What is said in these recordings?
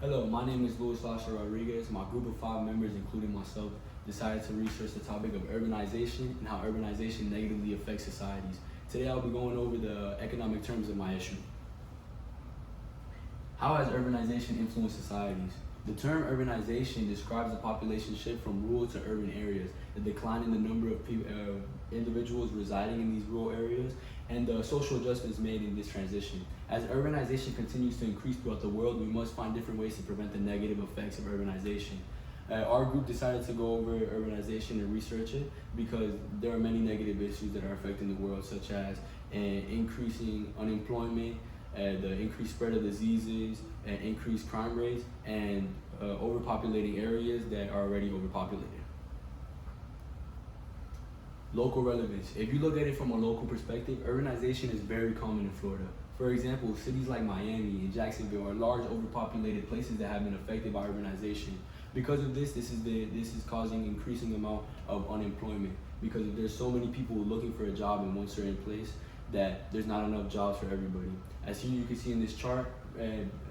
Hello, my name is Luis Lasha Rodriguez. My group of 5 members, including myself, decided to research the topic of urbanization and how urbanization negatively affects societies. Today I'll be going over the economic terms of my issue. How has urbanization influenced societies? The term urbanization describes the population shift from rural to urban areas, the decline in the number of individuals residing in these rural areas, and the social adjustments made in this transition. As urbanization continues to increase throughout the world, we must find different ways to prevent the negative effects of urbanization. Our group decided to go over urbanization and research it because there are many negative issues that are affecting the world, such as increasing unemployment, the increased spread of diseases, and increased crime rates, and overpopulating areas that are already overpopulated. Local relevance. If you look at it from a local perspective, urbanization is very common in Florida. For example, cities like Miami and Jacksonville are large overpopulated places that have been affected by urbanization. Because of this, this is causing increasing amount of unemployment because there's so many people looking for a job in one certain place that there's not enough jobs for everybody. As you can see in this chart,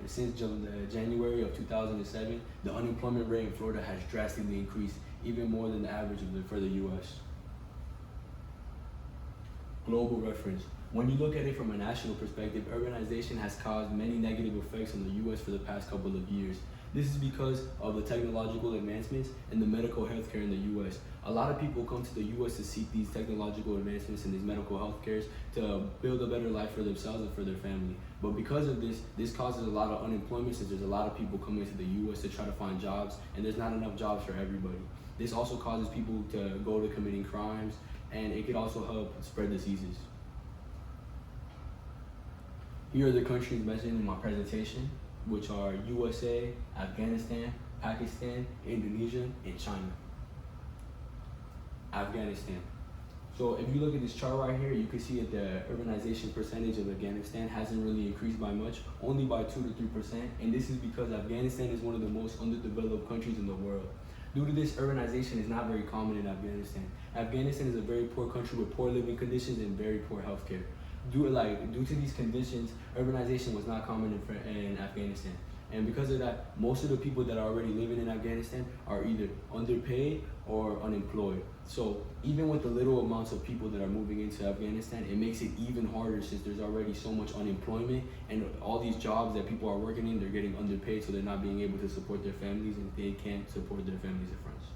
since January of 2007, the unemployment rate in Florida has drastically increased, even more than the average for the US. Global reference. When you look at it from a national perspective, urbanization has caused many negative effects on the US for the past couple of years. This is because of the technological advancements and the medical healthcare in the US. A lot of people come to the US to seek these technological advancements and these medical healthcares to build a better life for themselves and for their family. But because of this causes a lot of unemployment since there's a lot of people coming to the US to try to find jobs, and there's not enough jobs for everybody. This also causes people to go to committing crimes, and it could also help spread diseases. Here are the countries mentioned in my presentation, which are USA, Afghanistan, Pakistan, Indonesia, and China. Afghanistan. So if you look at this chart right here, you can see that the urbanization percentage of Afghanistan hasn't really increased by much, only by 2 to 3%, and this is because Afghanistan is one of the most underdeveloped countries in the world. Due to this, urbanization is not very common in Afghanistan. Afghanistan is a very poor country with poor living conditions and very poor healthcare. Due to these conditions, urbanization was not common in Afghanistan. And because of that, most of the people that are already living in Afghanistan are either underpaid or unemployed. So even with the little amounts of people that are moving into Afghanistan, it makes it even harder since there's already so much unemployment, and all these jobs that people are working in, they're getting underpaid, so they're not being able to support their families, and they can't support their families and friends.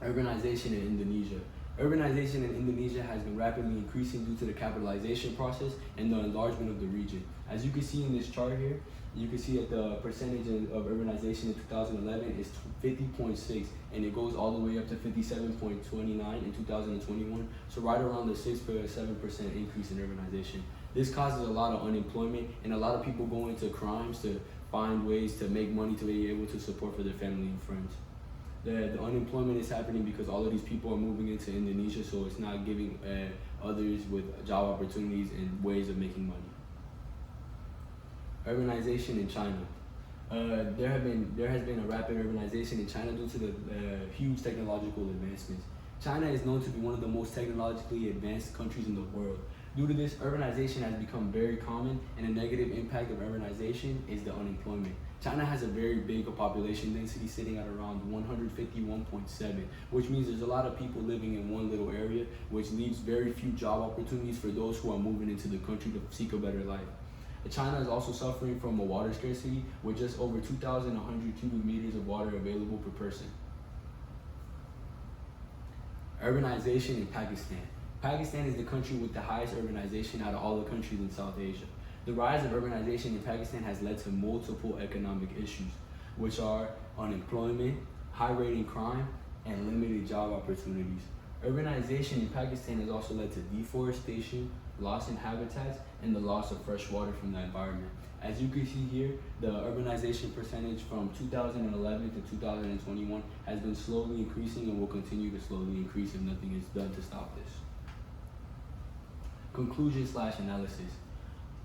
Urbanization in Indonesia. Urbanization in Indonesia has been rapidly increasing due to the capitalization process and the enlargement of the region. As you can see in this chart here, you can see that the percentage of urbanization in 2011 is 50.6, and it goes all the way up to 57.29 in 2021. So right around the 6 to 7% increase in urbanization. This causes a lot of unemployment, and a lot of people go into crimes to find ways to make money to be able to support for their family and friends. The unemployment is happening because all of these people are moving into Indonesia, so it's not giving others with job opportunities and ways of making money. Urbanization in China. There has been a rapid urbanization in China due to the huge technological advancements. China is known to be one of the most technologically advanced countries in the world. Due to this, urbanization has become very common, and a negative impact of urbanization is the unemployment. China has a very big population density, sitting at around 151.7, which means there's a lot of people living in one little area, which leaves very few job opportunities for those who are moving into the country to seek a better life. China is also suffering from a water scarcity, with just over 2,100 cubic meters of water available per person. Urbanization in Pakistan. Pakistan is the country with the highest urbanization out of all the countries in South Asia. The rise of urbanization in Pakistan has led to multiple economic issues, which are unemployment, high rate in crime, and limited job opportunities. Urbanization in Pakistan has also led to deforestation, loss in habitats, and the loss of fresh water from the environment. As you can see here, the urbanization percentage from 2011 to 2021 has been slowly increasing and will continue to slowly increase if nothing is done to stop this. Conclusion/analysis.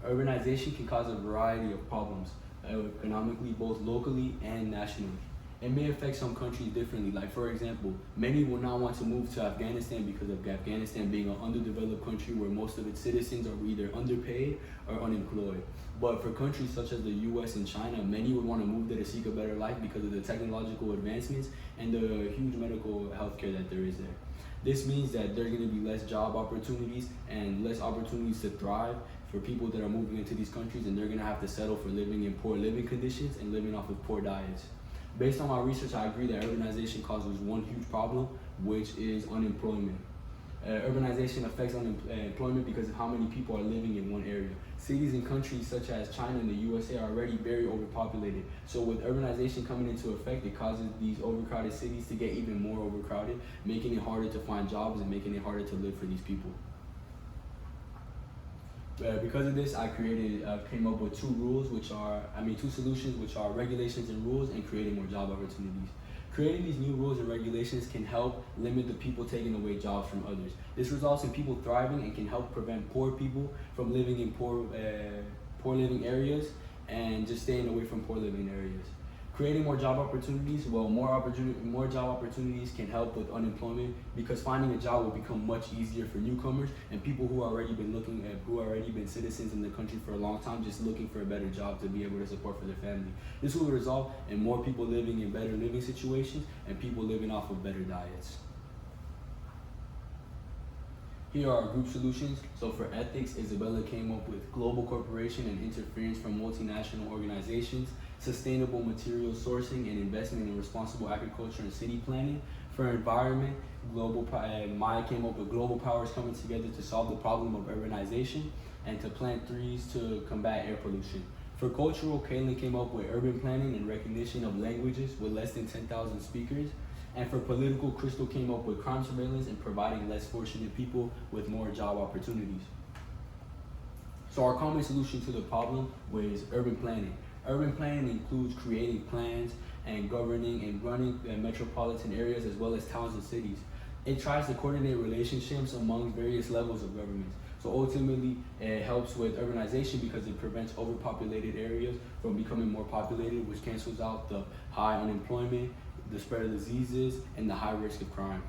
Urbanization can cause a variety of problems, economically, both locally and nationally. It may affect some countries differently. Like for example, many will not want to move to Afghanistan because of Afghanistan being an underdeveloped country where most of its citizens are either underpaid or unemployed. But for countries such as the US and China, many would want to move there to seek a better life because of the technological advancements and the huge medical healthcare that there is there. This means that there's going to be less job opportunities and less opportunities to thrive for people that are moving into these countries, and they're going to have to settle for living in poor living conditions and living off of poor diets. Based on my research, I agree that urbanization causes one huge problem, which is unemployment. Urbanization affects unemployment because of how many people are living in one area. Cities and countries such as China and the USA are already very overpopulated. So with urbanization coming into effect, it causes these overcrowded cities to get even more overcrowded, making it harder to find jobs and making it harder to live for these people. Because of this, I came up with two solutions, which are regulations and rules and creating more job opportunities. Creating these new rules and regulations can help limit the people taking away jobs from others. This results in people thriving and can help prevent poor people from living in poor living areas and just staying away from poor living areas. Creating more job opportunities, more job opportunities can help with unemployment because finding a job will become much easier for newcomers and people who already been citizens in the country for a long time, just looking for a better job to be able to support for their family. This will result in more people living in better living situations and people living off of better diets. Here are our group solutions. So for ethics, Isabella came up with global cooperation and interference from multinational organizations, sustainable material sourcing and investment in responsible agriculture and city planning. For environment, Maya came up with global powers coming together to solve the problem of urbanization and to plant trees to combat air pollution. For cultural, Kaylin came up with urban planning and recognition of languages with less than 10,000 speakers. And for political, Crystal came up with crime surveillance and providing less fortunate people with more job opportunities. So our common solution to the problem was urban planning. Urban planning includes creating plans and governing and running metropolitan areas as well as towns and cities. It tries to coordinate relationships among various levels of governments. So ultimately, it helps with urbanization because it prevents overpopulated areas from becoming more populated, which cancels out the high unemployment, the spread of diseases, and the high risk of crime.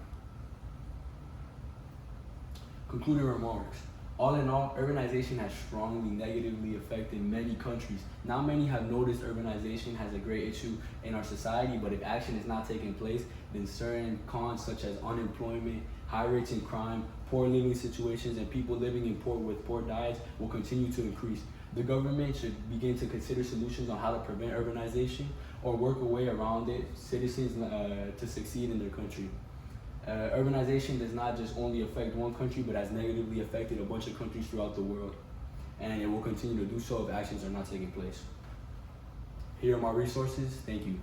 Concluding remarks. All in all, urbanization has strongly negatively affected many countries. Not many have noticed urbanization has a great issue in our society, but if action is not taking place, then certain cons such as unemployment, high rates in crime, poor living situations, and people living with poor diets will continue to increase. The government should begin to consider solutions on how to prevent urbanization or work a way around it, citizens to succeed in their country. Urbanization does not just only affect one country, but has negatively affected a bunch of countries throughout the world. And it will continue to do so if actions are not taking place. Here are my resources. Thank you.